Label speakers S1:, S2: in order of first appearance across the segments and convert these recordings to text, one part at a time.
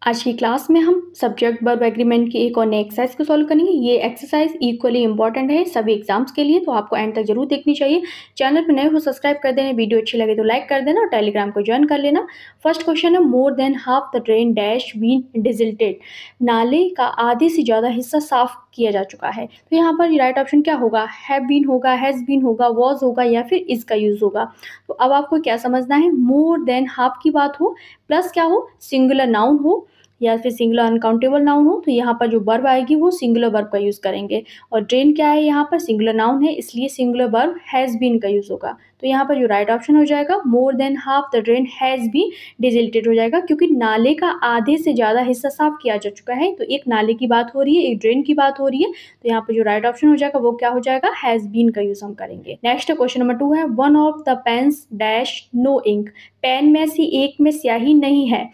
S1: आज की क्लास में हम सब्जेक्ट वर्ब एग्रीमेंट की एक और नई एक्सरसाइज को सॉल्व करेंगे। ये एक्सरसाइज इक्वली इंपॉर्टेंट है सभी एग्जाम्स के लिए, तो आपको एंड तक जरूर देखनी चाहिए। चैनल पर नए हो सब्सक्राइब कर देना, वीडियो अच्छी लगे तो लाइक कर देना और टेलीग्राम को ज्वाइन कर लेना। फर्स्ट क्वेश्चन है, more than half the drain dash been desilted. नाले का आधे से ज़्यादा हिस्सा साफ किया जा चुका है। तो यहाँ पर राइट ऑप्शन क्या होगा? हैव बीन होगा, हैज़ बीन होगा, वॉज होगा या फिर इज का यूज होगा। तो अब आपको क्या समझना है, मोर देन हाफ की बात हो प्लस क्या हो, सिंगुलर नाउन हो या फिर सिंगुलर अनकाउंटेबल नाउन हो, तो यहाँ पर जो वर्ब आएगी वो सिंगुलर वर्ब का यूज़ करेंगे। और ड्रेन क्या है, यहाँ पर सिंगुलर नाउन है, इसलिए सिंगुलर वर्ब हैज़ बीन का यूज़ होगा। तो यहाँ पर जो राइट ऑप्शन हो जाएगा, more than half the drain has been desilted हो जाएगा, क्योंकि नाले का आधे से ज़्यादा हिस्सा साफ किया जा चुका है। तो एक नाले की बात हो रही है, एक ड्रेन की बात हो रही है, तो यहाँ पर जो राइट ऑप्शन हो जाएगा वो क्या हो जाएगा, हैज़ बीन का यूज़ हम करेंगे। नेक्स्ट क्वेश्चन नंबर 2 है, one of the pens dash no ink. पेन में से एक में स्याही नहीं है।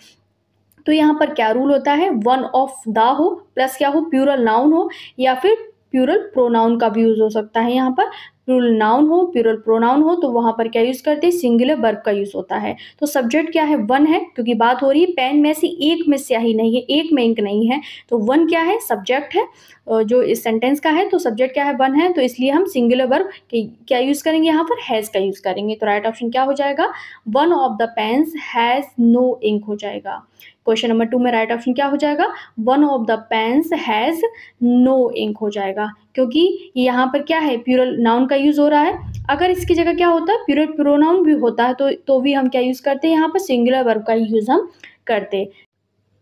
S1: तो यहाँ पर क्या रूल होता है, वन ऑफ द हो प्लस क्या हो, प्लूरल नाउन हो या फिर प्लूरल प्रोनाउन का भी यूज हो सकता है। यहाँ पर प्लूरल नाउन हो, प्लूरल प्रोनाउन हो, तो वहां पर क्या यूज करते हैं, सिंगुलर वर्ब का यूज होता है। तो सब्जेक्ट क्या है, वन है, क्योंकि बात हो रही है पेन में से एक में स्याही नहीं है, एक में इंक नहीं है, तो वन क्या है, सब्जेक्ट है जो इस सेंटेंस का है। तो सब्जेक्ट क्या है, वन है, तो इसलिए हम सिंगुलर वर्ब क्या यूज करेंगे, यहाँ पर हैज का यूज करेंगे। तो राइट ऑप्शन क्या हो जाएगा, one of the pens has no ink हो जाएगा। क्वेश्चन नंबर 2 में राइट ऑप्शन क्या हो जाएगा, one of the pens has no ink हो जाएगा, क्योंकि यहाँ पर क्या है, प्लूरल नाउन का यूज हो रहा है। अगर इसकी जगह क्या होता है, प्लूरल प्रोनाउन भी होता है, तो भी हम क्या यूज करते हैं, यहाँ पर सिंगुलर वर्ब का यूज हम करते।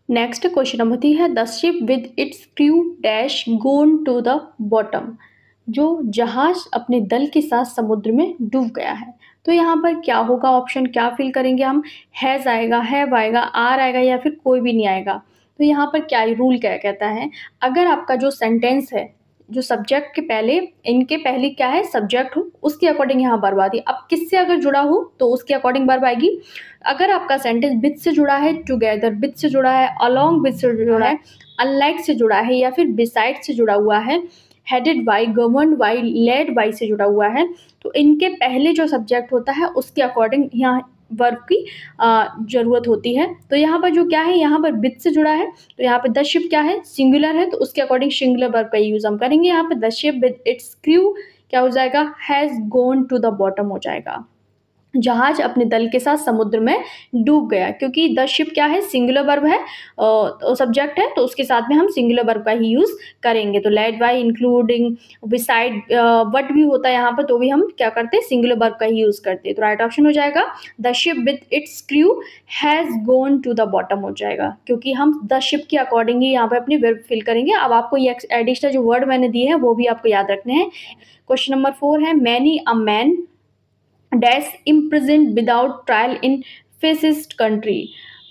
S1: नेक्स्ट क्वेश्चन नंबर 3 है, the ship with its crew dash gone to the bottom. जो जहाज अपने दल के साथ समुद्र में डूब गया है। तो यहाँ पर क्या होगा, ऑप्शन क्या फिल करेंगे हम, हैज़ आएगा, हैव आएगा, आर आएगा या फिर कोई भी नहीं आएगा। तो यहाँ पर क्या रूल क्या कहता है, अगर आपका जो सेंटेंस है, जो सब्जेक्ट के पहले, इनके पहले क्या है, सब्जेक्ट हो, उसके अकॉर्डिंग यहाँ वर्ब आती है। अब किससे अगर जुड़ा हो तो उसके अकॉर्डिंग वर्ब आएगी। अगर आपका सेंटेंस विद से जुड़ा है, टुगेदर विद से जुड़ा है, अलोंग विद से जुड़ा है, अनलाइक से जुड़ा है या फिर बिसाइड से जुड़ा हुआ है, headed by, governed by, led by से जुड़ा हुआ है, तो इनके पहले जो सब्जेक्ट होता है उसके अकॉर्डिंग यहाँ वर्ब की जरूरत होती है। तो यहाँ पर जो क्या है, यहाँ पर विद से जुड़ा है, तो यहाँ पर द शिप क्या है, सिंगुलर है, तो उसके अकॉर्डिंग सिंगुलर वर्ब का यूज हम करेंगे। यहाँ पर the ship with its crew क्या हो जाएगा, has gone to the bottom हो जाएगा। जहाज अपने दल के साथ समुद्र में डूब गया, क्योंकि द शिप क्या है, सिंगुलर वर्ब है, सब्जेक्ट है, तो उसके साथ में हम सिंगुलर वर्ब का ही यूज करेंगे। तो led by, including, beside, what भी होता है यहाँ पर, तो भी हम क्या करते हैं, सिंगुलर वर्ब का ही यूज करते हैं। तो राइट ऑप्शन हो जाएगा, the ship with its crew has gone to the bottom हो जाएगा, क्योंकि हम द शिप के अकॉर्डिंग ही यहाँ पे अपनी वर्ब फिल करेंगे। अब आपको ये एडिशनल जो वर्ड मैंने दिए हैं वो भी आपको याद रखने हैं। क्वेश्चन नंबर 4 है, many a man dash imprisoned without trial in fascist country.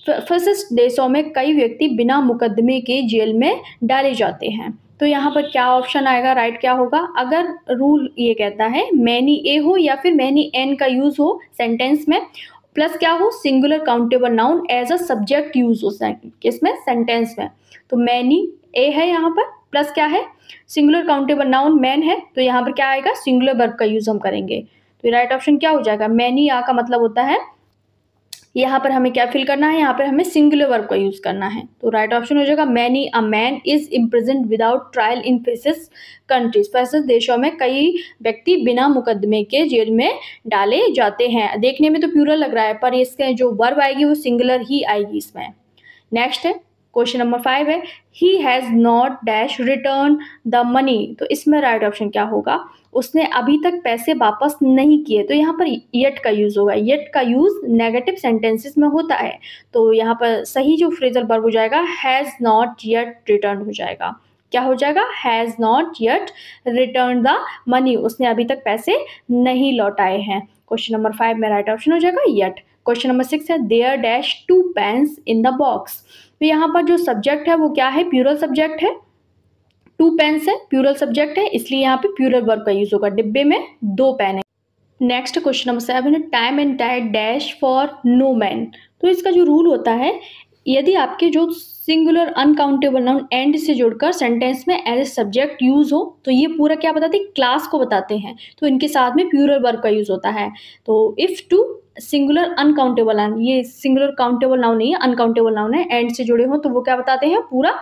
S1: Fascist देशों में कई व्यक्ति बिना मुकदमे के जेल में डाले जाते हैं। तो यहाँ पर क्या ऑप्शन आएगा, राइट क्या होगा, अगर रूल ये कहता है मैनी ए हो या फिर मैनी एन का यूज हो सेंटेंस में, प्लस क्या हो, singular countable noun as a subject use हो किसमें, सेंटेंस में, तो मैनी ए है यहाँ पर, प्लस क्या है, सिंगुलर काउंटेबल नाउन मैन है, तो यहाँ पर क्या आएगा, सिंगुलर वर्ब का यूज हम करेंगे। तो राइट ऑप्शन क्या हो जाएगा, मैनी आ का मतलब होता है, यहाँ पर हमें क्या फिल करना है, यहाँ पर हमें सिंगुलर वर्ब का यूज करना है। तो राइट ऑप्शन हो जाएगा, many a man is imprisoned without trial in faces countries. Faces देशों में कई व्यक्ति बिना मुकदमे के जेल में डाले जाते हैं। देखने में तो प्लूरल लग रहा है, पर इसके जो वर्ब आएगी वो सिंगुलर ही आएगी इसमें। नेक्स्ट है क्वेश्चन नंबर 5 है, he has not dash return the money. तो इसमें राइट ऑप्शन क्या होगा, उसने अभी तक पैसे वापस नहीं किए। तो यहाँ पर येट का यूज होगा, येट का यूज नेगेटिव सेंटेंसेस में होता है, तो यहाँ पर सही जो फ्रेजल वर्ब हो जाएगा, हैज नॉट येट रिटर्न हो जाएगा। क्या हो जाएगा, has not yet return the money, उसने अभी तक पैसे नहीं लौटाए हैं। क्वेश्चन नंबर 5 में राइट ऑप्शन हो जाएगा येट। क्वेश्चन नंबर 6 है, there dash 2 pens in the box. तो यहाँ पर जो सब्जेक्ट है वो क्या है, प्लूरल सब्जेक्ट है, 2 पेन्स है, प्लूरल सब्जेक्ट है, इसलिए यहाँ पे प्लूरल वर्ब का यूज होगा, डिब्बे में 2 पेन है। नेक्स्ट क्वेश्चन नंबर 7 है, time and tide dash for no man. तो इसका जो रूल होता है, यदि आपके जो सिंगुलर अनकाउंटेबल नाउन एंड से जुड़कर सेंटेंस में एज ए सब्जेक्ट यूज हो, तो ये पूरा क्या बताते हैं, क्लास को बताते हैं, तो इनके साथ में प्लूरल वर्ब का यूज होता है। तो if two singular uncountable noun, ये सिंगुलर काउंटेबल नाउन नहीं है, अनकाउंटेबल नाउन है, एंड से जुड़े हों तो वो क्या बताते हैं, पूरा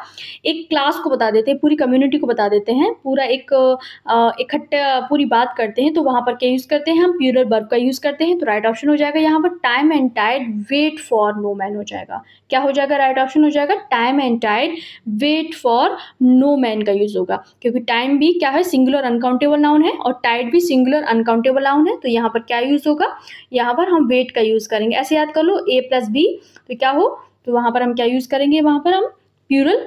S1: एक क्लास को बता देते हैं, पूरी कम्युनिटी को बता देते हैं, पूरा एक इकट्ठा पूरी बात करते हैं, तो वहाँ पर क्या यूज़ करते हैं हम, प्लूरल वर्ब का यूज़ करते हैं। तो राइट ऑप्शन हो जाएगा यहाँ पर time and tide wait for no man हो जाएगा। क्या हो जाएगा, राइट ऑप्शन हो जाएगा time and tide wait for no man का यूज़ होगा, क्योंकि टाइम भी क्या है, सिंगुलर अनकाउंटेबल नाउन है, और टाइड भी सिंगुलर अनकाउंटेबल नाउन है। तो यहाँ पर क्या यूज़ होगा, यहाँ पर हम वेट का यूज़ करेंगे। ऐसे याद कर लो A + B, तो क्या हो, तो वहाँ पर हम क्या यूज़ करेंगे, वहाँ पर हम प्लूरल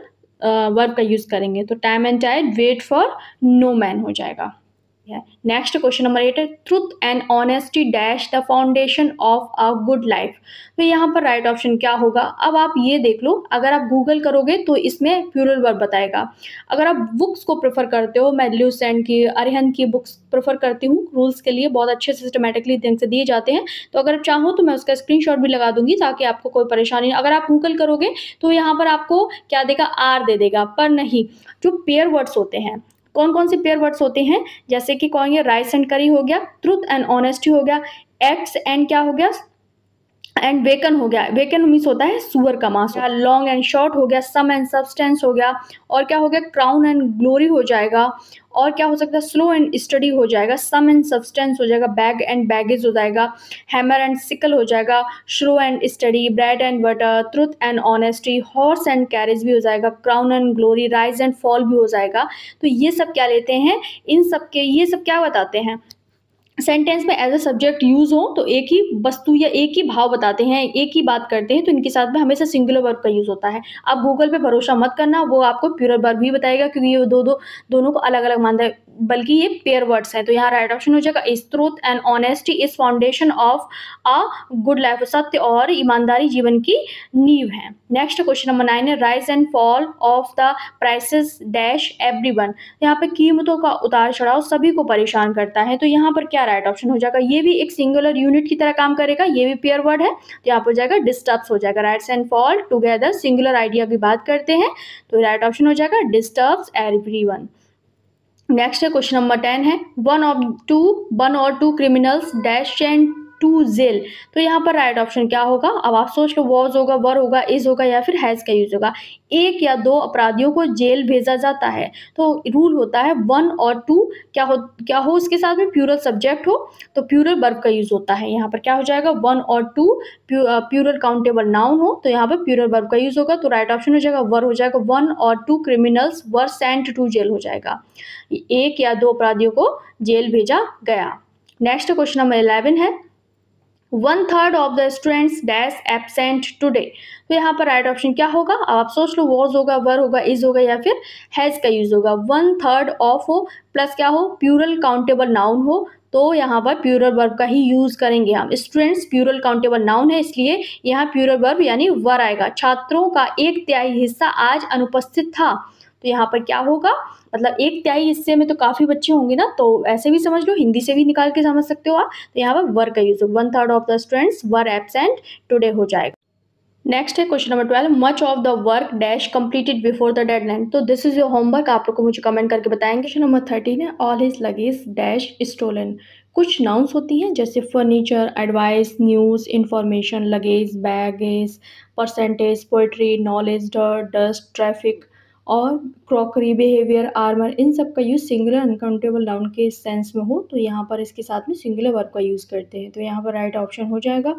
S1: वर्ब का यूज़ करेंगे। तो time and tide wait for no man हो जाएगा। नेक्स्ट क्वेश्चन नंबर 8 है, truth and honesty dash the foundation of a good life. तो यहाँ पर राइट ऑप्शन क्या होगा, अब आप ये देख लो, अगर आप गूगल करोगे तो इसमें प्लूरल वर्ब बताएगा। अगर आप बुक्स को प्रेफर करते हो, मैं ल्यूसेंट की, अरिहंत की बुक्स प्रेफर करती हूँ, रूल्स के लिए बहुत अच्छे सिस्टमेटिकली ढंग से दिए जाते हैं, तो अगर आप चाहो तो मैं उसका स्क्रीनशॉट भी लगा दूंगी ताकि आपको कोई परेशानी नहीं। अगर आप गूगल करोगे तो यहाँ पर आपको क्या देगा, आर दे देगा, पर नहीं, जो पेयर वर्ड्स होते हैं, कौन कौन से पेयर वर्ड्स होते हैं, जैसे कि कहेंगे राइस एंड करी हो गया, ट्रुथ एंड ऑनेस्टी हो गया, एक्स एंड क्या हो गया, एंड वेकन हो गया, वेकन मीन्स होता है सुअर का मांस, लॉन्ग एंड शॉर्ट हो गया, सम एंड सब्सटेंस हो गया, और क्या हो गया, क्राउन एंड ग्लोरी हो जाएगा, और क्या हो सकता है, स्लो एंड स्टडी हो जाएगा, सम एंड सब्सटेंस हो जाएगा, बैग एंड बैगेज हो जाएगा, हैमर एंड सिकल हो जाएगा, Shri and study, bread and butter, truth and honesty, horse and carriage भी हो जाएगा, crown and glory, rise and fall भी हो जाएगा। तो ये सब क्या लेते हैं, इन सब के ये सब क्या बताते हैं, सेंटेंस में एज अ सब्जेक्ट यूज हो तो एक ही वस्तु या एक ही भाव बताते हैं, एक ही बात करते हैं, तो इनके साथ में हमेशा सिंगुलर वर्ब का यूज होता है। आप गूगल पे भरोसा मत करना, वो आपको प्लूरल वर्ब भी बताएगा, क्योंकि ये दोनों को अलग अलग मानता है, बल्कि ये पेयर वर्ड्स हैं। तो यहाँ राइट ऑप्शन हो जाएगा is truth and honesty is foundation of a good life, सत्य और ईमानदारी जीवन की नींव है। नेक्स्ट क्वेश्चन नंबर 9 है, rise and fall of the prices dash everyone. यहाँ पे कीमतों का उतार चढ़ाव सभी को परेशान करता है, तो यहाँ पर क्या राइट ऑप्शन हो जाएगा, ये भी एक सिंगुलर यूनिट की तरह काम करेगा, ये भी पेयर वर्ड है, तो यहाँ पर हो जाएगा डिस्टर्ब्स हो जाएगा, rights and fall together singular idea की बात करते हैं, तो राइट ऑप्शन हो जाएगा डिस्टर्ब्स एवरीवन। नेक्स्ट है क्वेश्चन नंबर 10 है, वन और two criminals dash and to jail. तो यहाँ पर राइट ऑप्शन क्या होगा, अब आप सोच लो, वॉज होगा, वर होगा, इज होगा, या फिर हैज का यूज होगा। एक या दो अपराधियों को जेल भेजा जाता है, तो रूल होता है वन और टू क्या हो उसके साथ में प्लूरल सब्जेक्ट हो तो प्लूरल वर्ब का यूज होता है। यहाँ पर क्या हो जाएगा, वन और टू प्लूरल काउंटेबल नाउन हो तो यहाँ पर प्लूरल वर्ब का यूज होगा, तो राइट ऑप्शन हो जाएगा वर हो जाएगा, वन और two criminals were sent to jail हो जाएगा, एक या दो अपराधियों को जेल भेजा गया। नेक्स्ट क्वेश्चन नंबर 11 है, 1/3 of the students dash absent today. तो यहाँ पर राइट ऑप्शन क्या होगा, अब आप सोच लो, वॉज होगा, वर होगा, इज होगा, या फिर हैज का यूज होगा। 1/3 ऑफ हो प्लस क्या हो, प्लूरल काउंटेबल नाउन हो, तो यहाँ पर प्लूरल वर्ब का ही यूज करेंगे हम। स्टूडेंट्स प्लूरल काउंटेबल नाउन है, इसलिए यहाँ प्लूरल वर्ब यानी वर आएगा। छात्रों का 1/3 हिस्सा आज अनुपस्थित था, तो यहाँ पर क्या होगा, मतलब 1/3 हिस्से में तो काफ़ी बच्चे होंगे ना, तो ऐसे भी समझ लो, हिंदी से भी निकाल के समझ सकते हो आप। तो यहाँ पर वर का यूज हो, 1/3 of the students were absent today हो जाएगा। नेक्स्ट है question number 12, much of the work dash completed before the deadline. तो दिस इज योर होमवर्क, आप लोग को मुझे कमेंट करके बताएंगे। क्वेश्चन नंबर 13 है, all his luggage dash stolen. कुछ नाउन्स होती हैं जैसे furniture, advice, news, information, luggage, baggage, percentage, poetry, knowledge, dust, traffic और क्रॉकरी, बिहेवियर, आर्मर, इन सब का यूज़ सिंगुलर अनकाउंटेबल नाउन के सेंस में हो तो यहाँ पर इसके साथ में सिंगुलर वर्ब का यूज़ करते हैं। तो यहाँ पर राइट ऑप्शन हो जाएगा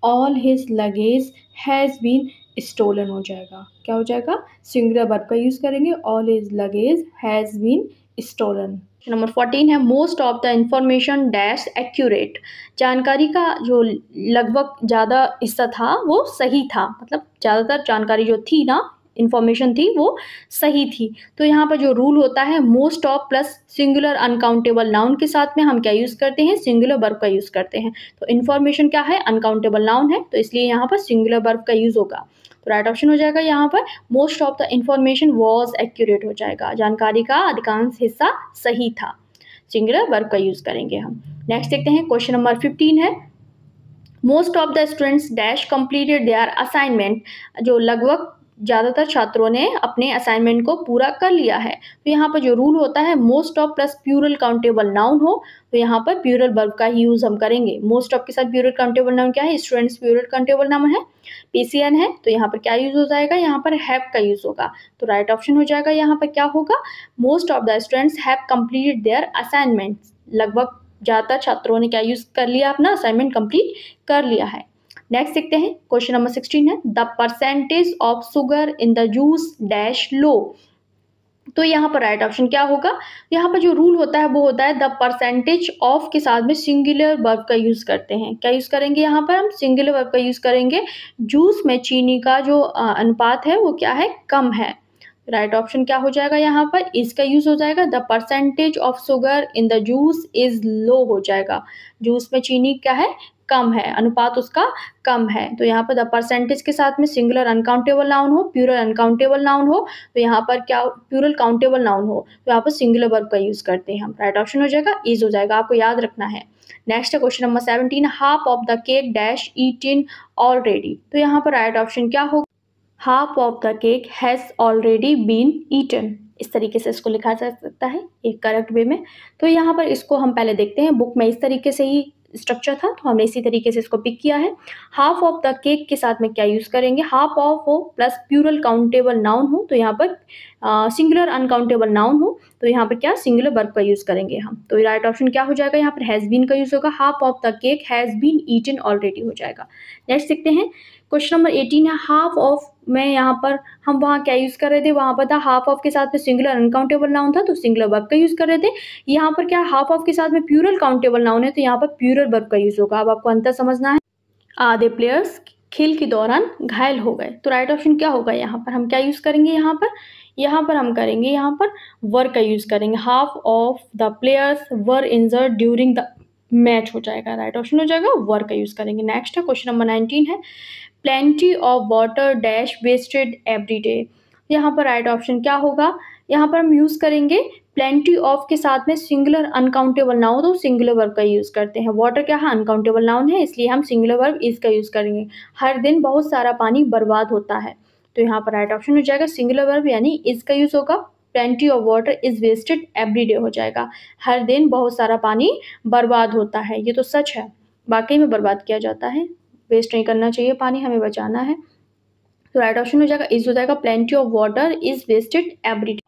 S1: all his luggage has been stolen हो जाएगा। क्या हो जाएगा, सिंगुलर वर्ब का यूज़ करेंगे, all his luggage has been stolen. Number 14 है, most of the information dash accurate. जानकारी का जो लगभग ज़्यादा हिस्सा था वो सही था, मतलब ज़्यादातर जानकारी जो थी ना, इन्फॉर्मेशन थी वो सही थी। तो यहाँ पर जो रूल होता है, most of plus singular uncountable noun के साथ में हम क्या यूज़ करते हैं, सिंगुलर वर्ब का यूज़ करते हैं। तो इन्फॉर्मेशन क्या है, अनकाउंटेबल नाउन है, तो इसलिए यहाँ पर सिंगुलर वर्ब का यूज़ होगा। तो राइट ऑप्शन हो जाएगा यहाँ पर most of the information was accurate हो जाएगा, जानकारी का अधिकांश हिस्सा सही था, सिंगुलर वर्ब का यूज़ करेंगे हम। नेक्स्ट देखते हैं क्वेश्चन नंबर 15 है, most of the students dash completed there assignment. जो लगभग ज़्यादातर छात्रों ने अपने असाइनमेंट को पूरा कर लिया है। तो यहाँ पर जो रूल होता है most of plus plural countable noun हो तो यहाँ पर प्लूरल वर्ब का ही यूज़ हम करेंगे। मोस्ट ऑफ के साथ प्लूरल काउंटेबल नाउन क्या है? स्टूडेंट्स प्लूरल काउंटेबल नाउन है, पीसीएन है, तो यहाँ पर क्या यूज़ हो जाएगा? यहाँ पर हैव का यूज़ होगा। तो राइट ऑप्शन हो जाएगा यहाँ पर क्या होगा? Most of the students have completed there assignments. लगभग ज़्यादातर छात्रों ने क्या यूज़ कर लिया? अपना असाइनमेंट कंप्लीट कर लिया है। नेक्स्ट देखते हैं क्वेश्चन नंबर 16 है the percentage of sugar in the juice dash low. तो यहाँ पर राइट ऑप्शन क्या होगा? यहाँ पर जो रूल होता है वो होता है द परसेंटेज ऑफ के साथ में सिंगुलर वर्ब का यूज़ करते हैं। क्या यूज़ करेंगे? यहाँ पर हम सिंगुलर वर्ब का यूज़ करेंगे। जूस में चीनी का जो अनुपात है वो क्या है? कम है। राइट ऑप्शन क्या हो जाएगा? यहाँ पर इसका यूज़ हो जाएगा the percentage of sugar in the juice is low हो जाएगा। जूस में चीनी क्या है? कम है, अनुपात उसका कम है। तो यहाँ पर द परसेंटेज के साथ में सिंगुलर अनकाउंटेबल नाउन हो, प्लूरल अनकाउंटेबल नाउन हो, तो यहाँ पर क्या प्लूरल काउंटेबल नाउन हो तो यहाँ पर सिंगुलर वर्ब का यूज़ करते हैं हम। राइट ऑप्शन हो जाएगा इज हो जाएगा, आपको याद रखना है। नेक्स्ट है question number 17 half of the cake dash eaten already. तो यहाँ पर राइट ऑप्शन क्या होगा? Half of the cake has already been eaten. इस तरीके से इसको लिखा जा सकता है एक करेक्ट वे में। तो यहाँ पर इसको हम पहले देखते हैं, बुक में इस तरीके से ही स्ट्रक्चर था तो हमने इसी तरीके से इसको पिक किया है। हाफ ऑफ द केक के साथ में क्या यूज़ करेंगे? हाफ ऑफ हो प्लस प्लूरल काउंटेबल नाउन हो तो यहाँ पर सिंगुलर अनकाउंटेबल नाउन हो तो यहाँ पर क्या सिंगुलर वर्ब का यूज़ करेंगे हम। तो राइट ऑप्शन क्या हो जाएगा? यहाँ पर हैज़ बीन का यूज़ होगा। Half of the cake has been eaten already हो जाएगा। नेक्स्ट देखते हैं क्वेश्चन नंबर 18 है हाफ ऑफ में यहाँ पर हम वहाँ क्या यूज़ कर रहे थे? वहाँ पर था हाफ ऑफ के साथ में सिंगुलर अनकाउंटेबल नाउन था तो सिंगुलर वर्ब का यूज़ कर रहे थे। यहाँ पर क्या हाफ ऑफ के साथ में प्लूरल काउंटेबल नाउन है तो यहाँ पर प्लूरल वर्ब का यूज़ होगा। अब आपको अंतर समझना है। आधे प्लेयर्स खेल के दौरान घायल हो गए। तो राइट ऑप्शन क्या होगा? यहाँ पर हम क्या यूज़ करेंगे? यहाँ पर हम करेंगे यहाँ पर वर का यूज़ करेंगे। Half of the players were injured during the match हो जाएगा। राइट ऑप्शन हो जाएगा वर का यूज़ करेंगे। नेक्स्ट है क्वेश्चन नंबर 19 है plenty of water dash wasted every day. यहाँ पर राइट ऑप्शन क्या होगा? यहाँ पर हम यूज़ करेंगे प्लेंटी ऑफ के साथ में सिंगुलर अनकाउंटेबल नाउन तो सिंगुलर वर्ब का यूज़ करते हैं। वाटर क्या है? अनकाउंटेबल नाउन है इसलिए हम सिंगुलर वर्ब इज का यूज़ करेंगे। हर दिन बहुत सारा पानी बर्बाद होता है तो यहाँ पर राइट ऑप्शन हो जाएगा सिंगुलर वर्ब यानी इज का यूज़ होगा। Plenty of water is wasted every day हो जाएगा। हर दिन बहुत सारा पानी बर्बाद होता है। ये तो सच है, वाकई में बर्बाद किया जाता है। वेस्ट नहीं करना चाहिए पानी, हमें बचाना है। तो राइट ऑप्शन हो जाएगा इज हो जाएगा plenty of water is wasted every day.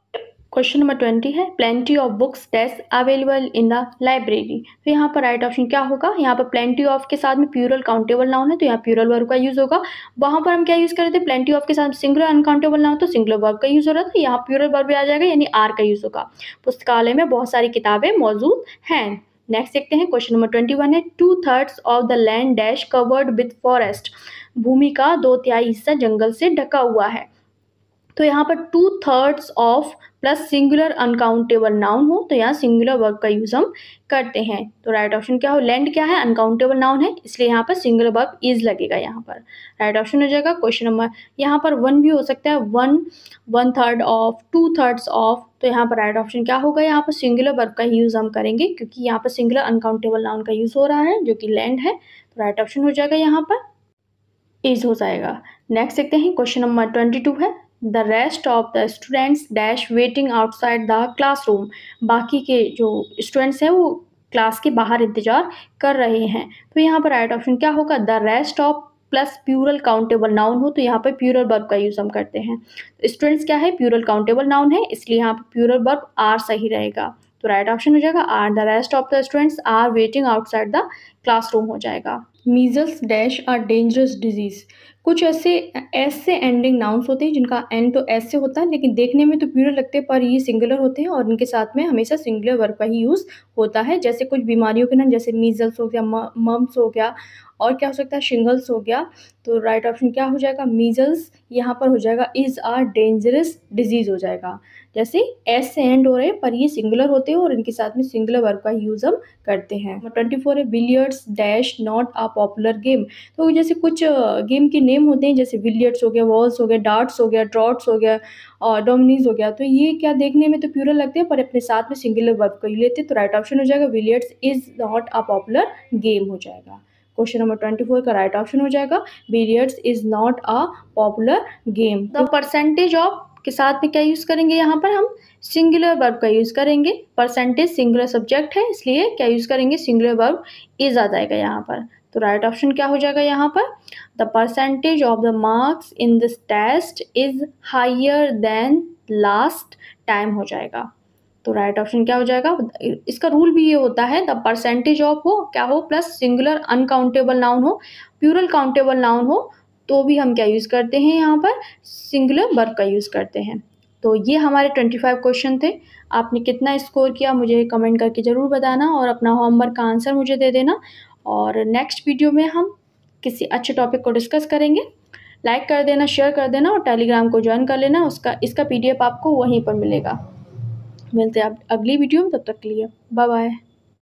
S1: Question number 20 है plenty of books dash available in the library. तो यहाँ पर राइट ऑप्शन क्या होगा? यहाँ पर प्लेंटी ऑफ के साथ में प्लूरल काउंटेबल नाउन है तो यहाँ प्लूरल वर्ब का यूज़ होगा। वहाँ पर हम क्या यूज़ कर रहे थे? प्लेंटी ऑफ के साथ सिंगुलर अनकाउंटेबल नाउन तो सिंगुलर वर्ब का यूज़ हो रहा था। यहाँ प्लूरल वर्ब आ जाएगा यानी आर का यूज़ होगा। पुस्तकालय में बहुत सारी किताबें मौजूद हैं। नेक्स्ट देखते हैं क्वेश्चन नंबर 21 है 2/3 of the land dash covered with forest. भूमि का 2/3 हिस्सा जंगल से ढका हुआ है। तो यहाँ पर 2/3 of plus singular uncountable noun हो तो यहाँ सिंगुलर वर्ब का यूज़ हम करते हैं। तो राइट ऑप्शन क्या हो? लैंड क्या है? अनकाउंटेबल नाउन है इसलिए यहाँ पर सिंगुलर वर्ब इज लगेगा। यहाँ पर राइट ऑप्शन हो जाएगा क्वेश्चन नंबर, यहाँ पर 1 भी हो सकता है, 1, 1/3 ऑफ, 2/3 ऑफ। तो यहाँ पर राइट ऑप्शन क्या होगा? यहाँ पर सिंगुलर वर्ब का यूज़ हम करेंगे क्योंकि यहाँ पर सिंगुलर अनकाउंटेबल नाउन का यूज़ हो रहा है जो कि लैंड है। तो राइट ऑप्शन हो जाएगा यहाँ पर इज हो जाएगा। नेक्स्ट देखते हैं क्वेश्चन नंबर 22 है the rest of the students dash waiting outside the classroom. बाकी के जो स्टूडेंट्स हैं वो क्लास के बाहर इंतजार कर रहे हैं। तो यहाँ पर राइट ऑप्शन क्या होगा? The rest of plus plural countable noun हो तो यहाँ पर प्लूरल वर्ब का यूज़ हम करते हैं। स्टूडेंट्स क्या है? प्लूरल काउंटेबल नाउन है इसलिए यहाँ पर प्लूरल वर्ब आर सही रहेगा। तो राइट ऑप्शन हो जाएगा are the rest of the students are waiting outside the classroom हो जाएगा। Measles dash are dangerous disease. कुछ ऐसे एस से एंडिंग नाउन्स होते हैं जिनका एंड तो एस से होता है लेकिन देखने में तो प्लूरल लगते हैं पर ये सिंगुलर होते हैं और इनके साथ में हमेशा सिंगुलर वर्ब का ही यूज़ होता है। जैसे कुछ बीमारियों के नाम जैसे मीजल्स हो गया, मम्स हो गया और क्या हो सकता है शिंगल्स हो गया। तो राइट ऑप्शन क्या हो जाएगा? मीजल्स यहाँ पर हो जाएगा इज़ आर डेंजरस डिजीज़ हो जाएगा। जैसे एस से एंड हो रहे हैं पर ये सिंगुलर होते हैं और इनके साथ में सिंगुलर वर्ब का यूज़ हम करते हैं। 24 है billiards dash not a popular game. तो जैसे कुछ गेम के नेम होते हैं जैसे बिलियर्ड्स हो गया, वॉल्स हो गया, डार्ट्स हो गया, ड्रॉट्स हो गया और डोमिनीज हो गया। तो ये क्या देखने में तो प्लूरल लगते हैं पर अपने साथ में सिंगुलर वर्ब को ही लेते हैं। तो राइट ऑप्शन हो जाएगा billiards is not a popular game हो जाएगा। क्वेश्चन नंबर 24 का राइट ऑप्शन हो जाएगा billiards is not a popular game. The percentage of के साथ में क्या यूज़ करेंगे, यहाँ पर हम सिंगुलर वर्ब का यूज़ करेंगे। परसेंटेज सिंगुलर सब्जेक्ट है, इसलिए क्या यूज़ करेंगे, सिंगुलर वर्ब इज आ जाएगा यहाँ पर। तो राइट ऑप्शन क्या हो जाएगा यहाँ पर, the percentage of the marks in this test is higher than last time हो जाएगा। तो राइट ऑप्शन क्या हो जाएगा, इसका रूल भी ये होता है, द परसेंटेज ऑफ हो क्या हो प्लस सिंगुलर अनकाउंटेबल नाउन हो, प्लूरल काउंटेबल नाउन हो तो भी हम क्या यूज़ करते हैं, यहाँ पर सिंगुलर वर्ब का यूज़ करते हैं। तो ये हमारे 25 क्वेश्चन थे। आपने कितना स्कोर किया मुझे कमेंट करके ज़रूर बताना और अपना होमवर्क का आंसर मुझे दे देना। और नेक्स्ट वीडियो में हम किसी अच्छे टॉपिक को डिस्कस करेंगे। लाइक कर देना, शेयर कर देना और टेलीग्राम को ज्वाइन कर लेना, इसका PDF आपको वहीं पर मिलेगा। मिलते हैं आप अगली वीडियो में, तब तक के लिए बाय बाय।